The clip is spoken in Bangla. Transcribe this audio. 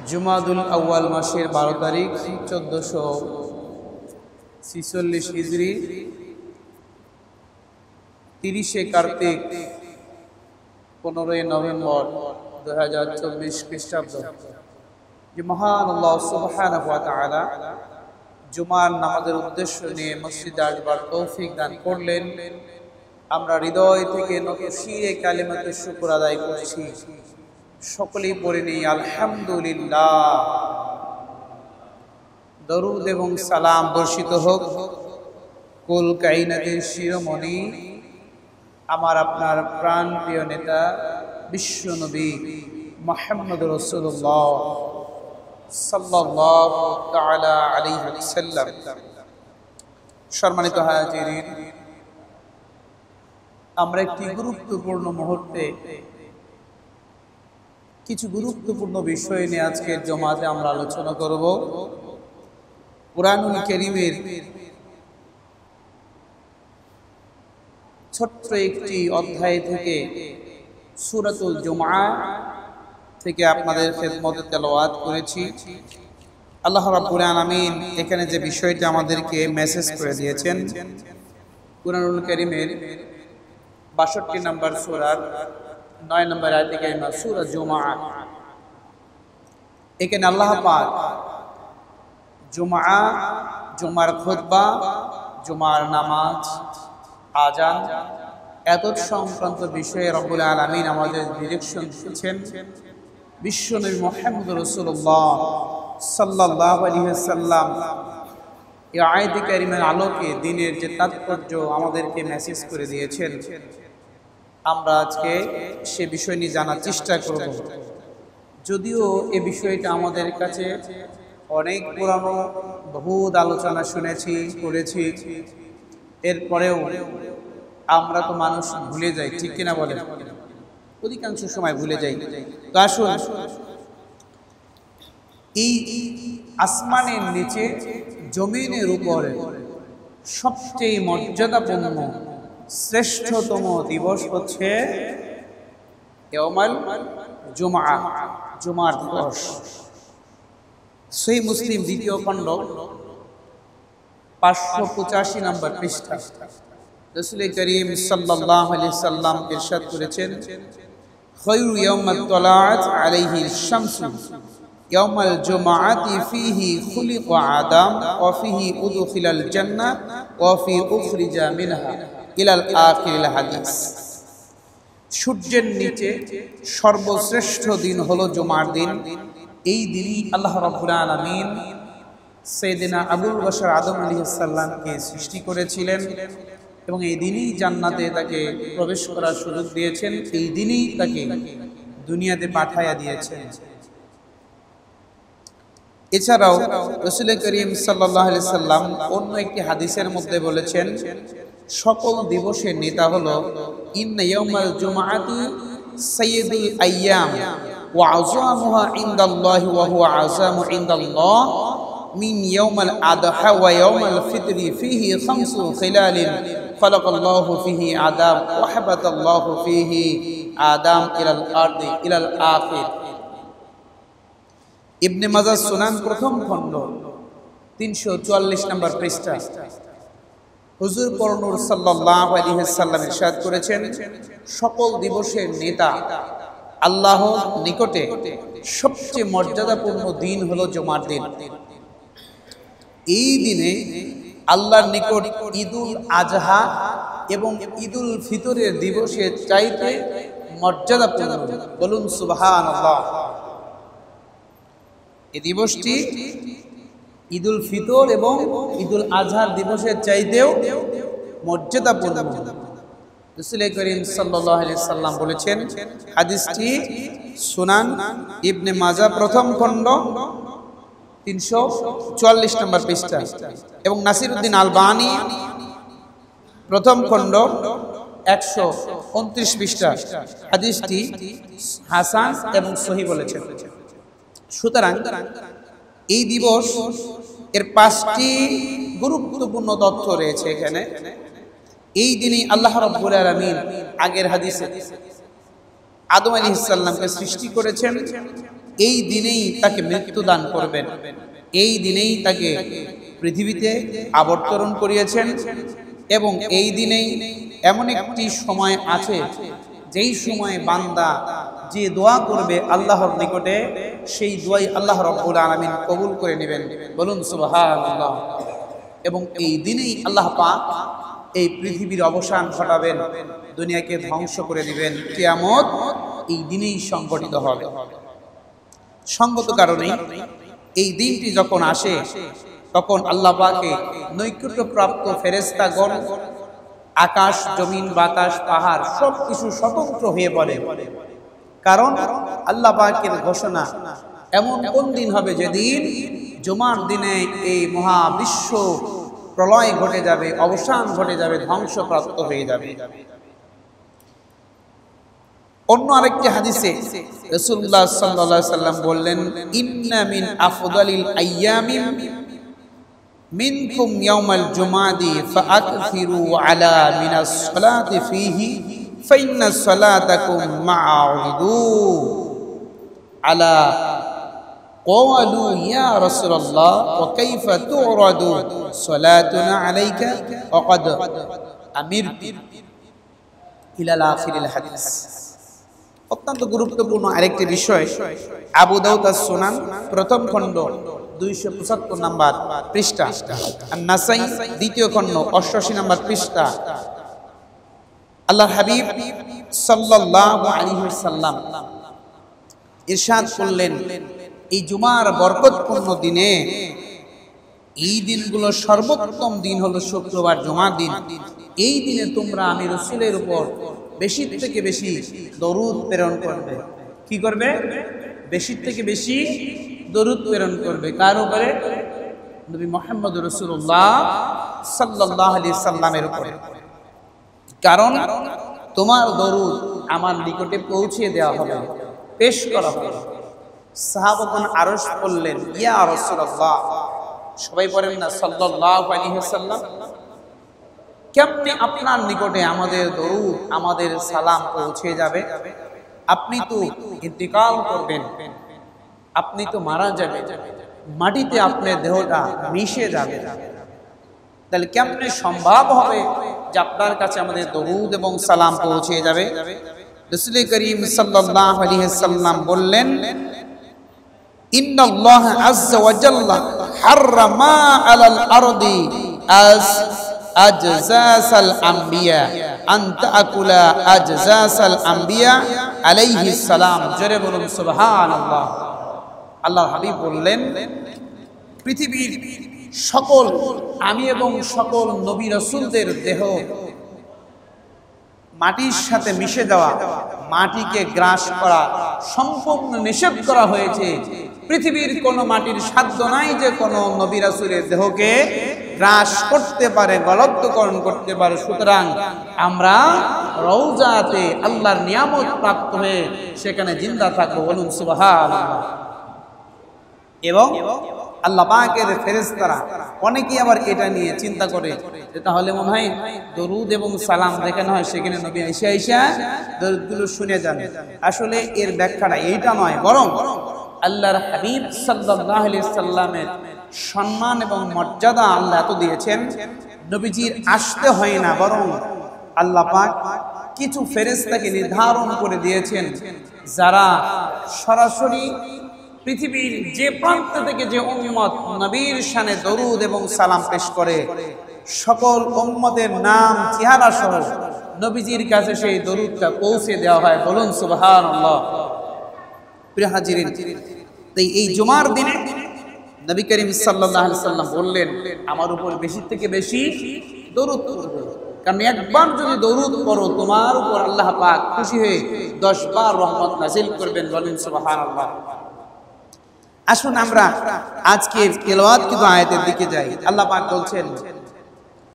জুমাদুল আউয়াল মাসের 12 তারিখ 1446 হিজরি 30 কার্তিক 15 নভেম্বর 2024 খ্রিস্টাব্দ। যে মহান আল্লাহ সুবহানাহু ওয়া তাআলা জুমার নামাজের উদ্দেশ্য নিয়ে মসজিদে আসবার তৌফিক দান করলেন। আমরা হৃদয় থেকে নতশিরে কালিমাতুশ শুকর আদায় করছি। সকলেই পড়ে নেই আলহামদুলিল্লাহ। দরুদ এবং সালাম বর্ষিত হোক কুল কায়নাতের শিরোমণি আমার আপনার প্রাণ প্রিয় নেতা বিশ্ব নবী মুহাম্মদ রাসূলুল্লাহ সাল্লাল্লাহু তাআলা আলাইহি ওয়াসাল্লাম। সম্মানিত হাজিরিন, আমরা একটি গুরুত্বপূর্ণ মুহূর্তে কিছু গুরুত্বপূর্ণ বিষয় নিয়ে আজকের জমাতে আমরা আলোচনা করব। কুরআনুল কারীমের ছোট্ট একটি অধ্যায় থেকে সূরাতুল জুমআ থেকে আপনাদের খেদমতে তেলাওয়াত করেছি। আল্লাহ রাব্বুল আলামিন এখানে যে বিষয়টি আমাদেরকে মেসেজ করে দিয়েছেন, কুরআনুল কারীমের 62 নম্বর সূরার 9 নম্বর আয়াতে কারিমা সূরা জুমআ। এখানে আল্লাহ পাক জুমআ, জুমার খুতবা, জুমার নামাজ, আযান এত সংক্রান্ত বিষয়ে রব্বুল আলামিন আমাদের ডিরেকশন দিচ্ছেন। বিশ্বনবী মুহাম্মদ রাসূলুল্লাহ সাল্লাল্লাহু আলাইহি ওয়াসাল্লাম এই আয়াতে কারিমার আলোকে দ্বীনের যে তাৎপর্য আমাদেরকে মেসেজ করে দিয়েছেন, আমরা আজকে সে বিষয় নিয়ে জানার চেষ্টা করব। যদিও এই বিষয়টা আমাদের কাছে অনেক পুরানো, বহুত আলোচনা শুনেছি, করেছি, এরপরেও আমরা তো মানুষ ভুলে যাই, ঠিক কিনা বলেন? অধিকাংশ সময় ভুলে যাই। তো আসুন, এই আসমানের নিচে জমিনের উপরে সবচেয়ে মর্যাদাপূর্ণ শ্রেষ্ঠতম দিবস হচ্ছে ইয়াউমুল জুমআ, জুমার দিবস। সহিহ মুসলিম দ্বিতীয় খণ্ড 585 নম্বর পৃষ্ঠা রাসূল করিম সাল্লাল্লাহু আলাইহি সাল্লাম ইরশাদ করেছেন, খায়রু ইয়াউমাত তালাআত আলাইহি শামসু ইয়াউমাল জুমআতি ফীহি খুলিকা আদম ওয়া ফীহি উদখিলাল জান্নাহ ওয়া ফী উখরিজা মিনহা ইলাল আখিরিল হাদিস। সূর্যের নিচে সর্বশ্রেষ্ঠ দিন হলো জুমার দিন। এই দিনই আল্লাহ রাব্বুল আলামিন সাইয়েদনা আবুল বাশার আদম আলাইহিস সালামকে সৃষ্টি করেছিলেন এবং এই দিনই জান্নাতে তাকে প্রবেশ করার সুযোগ দিয়েছেন। এই দিনই তাকে দুনিয়াতে পাঠায়া দিয়েছেন। এছাড়াও রাসূল করিম সাল্লাল্লাহু আলাইহি সাল্লাম অন্য একটি হাদিসের মধ্যে বলেছেন, সকল দিবসের নেতা হলো ইন্না ইয়াউমাল জুমআতি সাইয়্যিদুল আইয়াম ওয়া আযামুহা ইনদাল্লাহি ওয়া হুয়া আযামু ইনদাল্লাহ মিন ইয়াউমিল আদহা ওয়া ইয়াউমিল ফিতরি ফীহি খামসু খিলালিন খালাকাল্লাহু ফীহি আদাম ওয়া হাবাতাল্লাহু ফীহি আদাম ইলাল আরদি ইলাল আখির। ইবনে মাজাহ সুনান প্রথম খণ্ড 344 নম্বর পৃষ্ঠা হুজুর পরনূর সাল্লাল্লাহু আলাইহি ওয়াসাল্লাম ইরশাদ করেছেন, সকল দিবসের নেতা আল্লাহর নিকটে সবচেয়ে মর্যাদাপূর্ণ দিন হলো জুমার দিন। এই দিনে আল্লাহর নিকট ঈদুল আজহা এবং ঈদুল ফিতরের দিবসের চাইতে মর্যাদাপূর্ণ। বলুন সুবহানাল্লাহ। এই দিবসটি ঈদুল ফিতর এবং ঈদুল আজহার দিবসের চাইতেও মর্যাদাপূর্ণ। রাসূল করিম সাল্লাল্লাহু আলাইহি সাল্লাম বলেছেন, হাদিসটি সুনান ইবনে মাজাহ প্রথম খণ্ড 344 নম্বর পৃষ্ঠা এবং নাসিরউদ্দিন আলবানী প্রথম খণ্ড 129 পৃষ্ঠা হাদিসটি হাসান এবং সহিহ বলেছেন। সুতরাং এই দিবস এর 5টি গুরুত্বপূর্ণ তথ্য রয়েছে এখানে। এই দিনই আল্লাহ রাব্বুল আলামিন আগের হাদিসে আদম আলাইহিস সালামকে সৃষ্টি করেছেন এই দিনেই তাকে মৃত্যু দান করবেন, এই দিনেই তাকে পৃথিবীতে অবতরণ করিয়েছেন। এবং এই দিনেই এমন একটি সময় আছে যেই সময়ে বান্দা যে দোয়া করবে আল্লাহর নিকটে, সেই দোয়াই আল্লাহ রাব্বুল আলামিন কবুল করে নেবেন। বলুন সুবহানাল্লাহ। এবং এই দিনেই আল্লাহ পাক এই পৃথিবীর অবসান ঘটাবেন, দুনিয়াকে ধ্বংস করে দিবেন। কিয়ামত এই দিনেই সংঘটিত হবে। সঙ্গত কারণে এই দিনটি যখন আসে তখন আল্লাহ পাকে নৈকট্যপ্রাপ্ত ফেরেশতাগণ আকাশ, জমিন, বাতাস, পাহাড় সব কিছু স্বতন্ত্র হয়ে পড়ে। কারণ আল্লাহ পাকের ঘোষণা, এমন কোন দিন হবে যেদিন জুমার দিনে এই মহাবিশ্ব প্রলয় ঘটে যাবে, অবসান ঘটে যাবে, ধ্বংসপ্রাপ্ত হয়ে যাবে। অন্য আরেকটি হাদিসে রাসূলুল্লাহ সাল্লাল্লাহু আলাইহি সাল্লাম বললেন, ইন্না মিন আফদালিল আইয়ামি মিনকুম ইয়াউমাল জুমাদি ফাআকসিরু আলা মিনাস সালাতি ফীহি ফাইন্না সালাতাকুম মা'উদু আলা ক্বালু ইয়া রাসূলুল্লাহ ওয়া কাইফা তু'রাদু সালাতুনা আলাইকা ওয়া ক্বাদ আমিরতু ইলা আখিরিল হাদিস। অত্যন্ত গুরুত্বপূর্ণ আরেকটি বিষয়, আবু দাউদ আস-সুনান প্রথম খণ্ড 275 নম্বর পৃষ্ঠা, আর নাসাই দ্বিতীয় খণ্ড 88 নম্বর পৃষ্ঠা। আল্লাহর হাবিব সাল্লাল্লাহু আলাইহি ওয়াসাল্লাম ইরশাদ করলেন, এই জুমার বরকতপূর্ণ দিনে, এই দিনগুলোর সর্বোত্তম দিন হলো শুক্রবার, জুমার দিন। এই দিনে তোমরা আমি রাসূলের উপর বেশি থেকে বেশি দরুদ প্রেরণ করবে। কি করবে? বেশি থেকে বেশি দরুদ প্রেরণ করবে। কার উপরে? নবী মুহাম্মদ রাসূলুল্লাহ সাল্লাল্লাহু আলাইহি সাল্লামের উপরে। কারণ তোমার দরুদ আমার নিকটে পৌঁছে দেওয়া হবে, পেশ করা হবে। সাহাবাগণ আরশ বললেন, ইয়া রাসূলুল্লাহ, সবাই বলেন না সাল্লাল্লাহু আলাইহি ওয়াসাল্লাম, কেমনে আপনার নিকটে আমাদের দরুদ, আমাদের সালাম পৌঁছে যাবে? আপনি তো ইন্তিকাল করবেন, আপনি তো মারা যাবেন, মাটিতে আপনার দেহটা মিশে যাবে, তাহলে কেমনে সম্ভব হবে যে আপনার কাছে আমাদের দরুদ এবং সালাম পৌঁছে যাবে? রাসূল করিম সাল্লাল্লাহু আলাইহি ওয়াসাল্লাম বললেন, ইন্নাল্লাহ আযজা ওয়া জাল্লা হাররামা আলাল আরদি আজজাসাল আম্বিয়া আন তাকুলা আজজাসাল আম্বিয়া আলাইহিস সালাম। জোরে বলুন সুবহানাল্লাহ। আল্লাহর হাবিব বললেন, পৃথিবীর সকল আমি এবং সকল নবী রাসূলদের দেহ মাটির সাথে মিশে যাওয়া, মাটিকে গ্রাস করা সম্পূর্ণ নিষেধ করা হয়েছে। পৃথিবীর কোনো মাটির সাধ্য নাই যে কোনো নবী রাসূলের দেহকে গ্রাস করতে পারে, গলতকরণ করতে পারে। সুতরাং আমরা রওজাতে আল্লাহর নিয়ামত প্রাপ্ত হয়ে সেখানে জিন্দা থাকবো। বলুন সুবহানাল্লাহ। এবং আল্লাহ পাকের ফেরেশতারা অনেকেই আবার এটা নিয়ে চিন্তা করে যে তাহলে মনে হয় দরুদ এবং সালাম যেখানে হয় সেখানে নবী আইসা দরুদগুলো শুনে যান। আসলে এর ব্যাখ্যাটা এইটা নয়, বরং আল্লাহর হাবিব সাল্লাল্লাহু আলাইহি সাল্লামের সম্মান এবং মর্যাদা আল্লাহ এত দিয়েছেন, নবীজির আসতে হয় না, বরং আল্লাহ পাক কিছু ফেরেশতাকে নির্ধারণ করে দিয়েছেন যারা সরাসরি পৃথিবীর যে প্রান্ত থেকে যে উম্মত নবীর শানে দরুদ এবং সালাম পেশ করে, সকল উম্মতের নাম চেহারা সহ নবীজির কাছে সেই দরুদটা পৌঁছে দেওয়া হয়। বলুন সুবহানাল্লাহ। প্রিয় হাজিরিন, তাই এই জুমার দিনে নবী করিম সাল্লাল্লাহু আলাইহি সাল্লাম বললেন, আমার উপর বেশি থেকে বেশি দরুদ পড়বে। কারণ একবার যদি দরুদ পড়ো, তোমার উপর আল্লাহ পাক খুশি হয়ে 10 বার রহমত নাযিল করবেন। বলেন সুবহানাল্লাহ। আসুন আমরা আজকের তেলাওয়াতকৃত আয়াতের দিকে যাই। আল্লাহ পাক বলছেন,